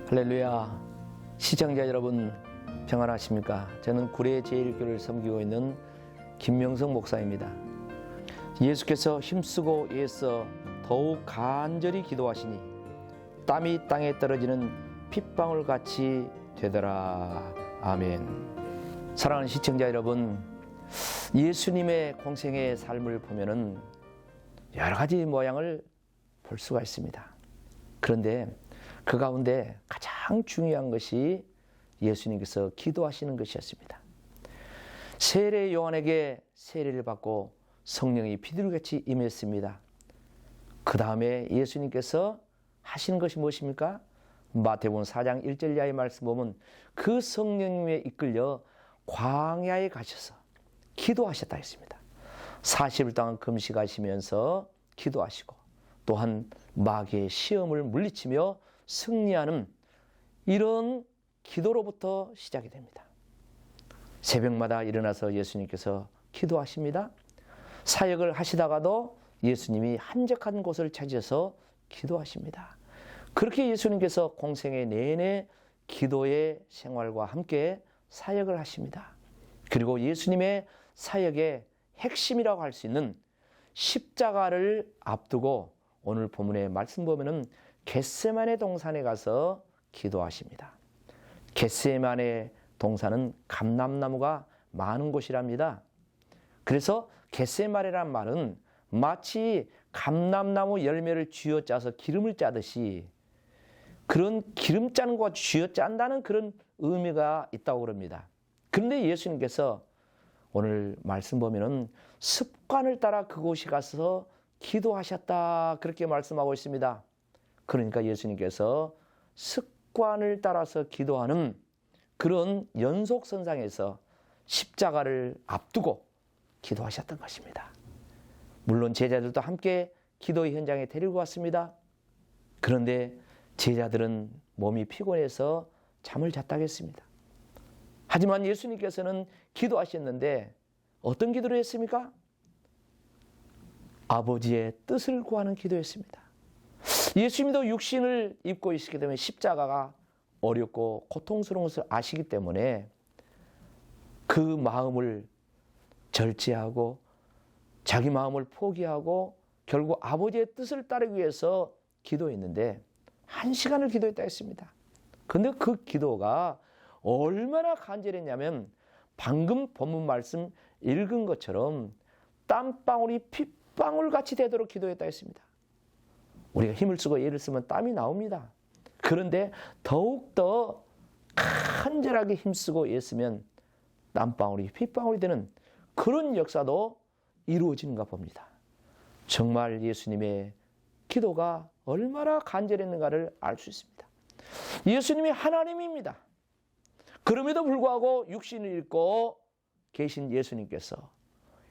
할렐루야. 시청자 여러분 평안하십니까? 저는 구례 제1교를 섬기고 있는 김명성 목사입니다. 예수께서 힘쓰고 애써 더욱 간절히 기도하시니 땀이 땅에 떨어지는 핏방울 같이 되더라. 아멘. 사랑하는 시청자 여러분, 예수님의 공생의 삶을 보면은 여러 가지 모양을 볼 수가 있습니다. 그런데 그 가운데 가장 중요한 것이 예수님께서 기도하시는 것이었습니다. 세례 요한에게 세례를 받고 성령이 비둘기같이 임했습니다. 그 다음에 예수님께서 하시는 것이 무엇입니까? 마태복음 4장 1절 이하의 말씀 보면 그 성령님에 이끌려 광야에 가셔서 기도하셨다 했습니다. 40일 동안 금식하시면서 기도하시고 또한 마귀의 시험을 물리치며 승리하는 이런 기도로부터 시작이 됩니다. 새벽마다 일어나서 예수님께서 기도하십니다. 사역을 하시다가도 예수님이 한적한 곳을 찾아서 기도하십니다. 그렇게 예수님께서 공생의 내내 기도의 생활과 함께 사역을 하십니다. 그리고 예수님의 사역의 핵심이라고 할 수 있는 십자가를 앞두고 오늘 본문의 말씀 보면은 겟세마네 동산에 가서 기도하십니다. 겟세마네 동산은 감람나무가 많은 곳이랍니다. 그래서 겟세마네란 말은 마치 감람나무 열매를 쥐어짜서 기름을 짜듯이 그런 기름 짜는 것과 쥐어짠다는 그런 의미가 있다고 그럽니다. 그런데 예수님께서 오늘 말씀 보면은 습관을 따라 그곳에 가서 기도하셨다 그렇게 말씀하고 있습니다. 그러니까 예수님께서 습관을 따라서 기도하는 그런 연속선상에서 십자가를 앞두고 기도하셨던 것입니다. 물론 제자들도 함께 기도의 현장에 데리고 왔습니다. 그런데 제자들은 몸이 피곤해서 잠을 잤다고 했습니다. 하지만 예수님께서는 기도하셨는데 어떤 기도를 했습니까? 아버지의 뜻을 구하는 기도였습니다. 예수님도 육신을 입고 있기 때문에 십자가가 어렵고 고통스러운 것을 아시기 때문에 그 마음을 절제하고 자기 마음을 포기하고 결국 아버지의 뜻을 따르기 위해서 기도했는데 1시간을 기도했다 했습니다. 그런데 그 기도가 얼마나 간절했냐면 방금 본문 말씀 읽은 것처럼 땀방울이 핏방울 같이 되도록 기도했다 했습니다. 우리가 힘을 쓰고 애를 쓰면 땀이 나옵니다. 그런데 더욱더 간절하게 힘쓰고 애쓰면 땀방울이 핏방울이 되는 그런 역사도 이루어지는가 봅니다. 정말 예수님의 기도가 얼마나 간절했는가를 알 수 있습니다. 예수님이 하나님입니다. 그럼에도 불구하고 육신을 입고 계신 예수님께서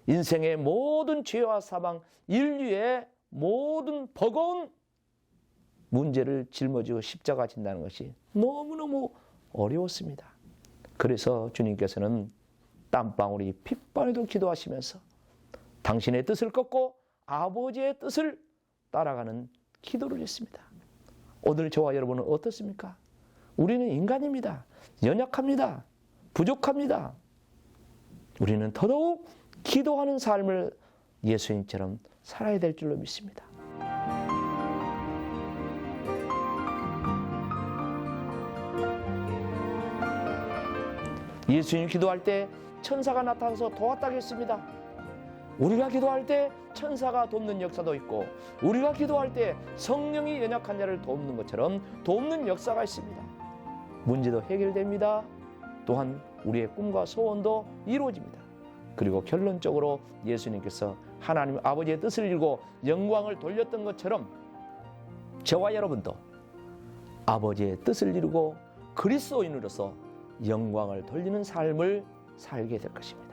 인생의 모든 죄와 사망, 인류의 모든 버거운 문제를 짊어지고 십자가 진다는 것이 너무너무 어려웠습니다. 그래서 주님께서는 땀방울이 핏방울도 기도하시면서 당신의 뜻을 꺾고 아버지의 뜻을 따라가는 기도를 했습니다. 오늘 저와 여러분은 어떻습니까? 우리는 인간입니다. 연약합니다. 부족합니다. 우리는 더더욱 기도하는 삶을 예수님처럼 살아야 될 줄로 믿습니다. 예수님 기도할 때 천사가 나타나서 도왔다고 했습니다. 우리가 기도할 때 천사가 돕는 역사도 있고 우리가 기도할 때 성령이 연약한 자를 돕는 것처럼 돕는 역사가 있습니다. 문제도 해결됩니다. 또한 우리의 꿈과 소원도 이루어집니다. 그리고 결론적으로 예수님께서 하나님 아버지의 뜻을 이루고 영광을 돌렸던 것처럼 저와 여러분도 아버지의 뜻을 이루고 그리스도인으로서 영광을 돌리는 삶을 살게 될 것입니다.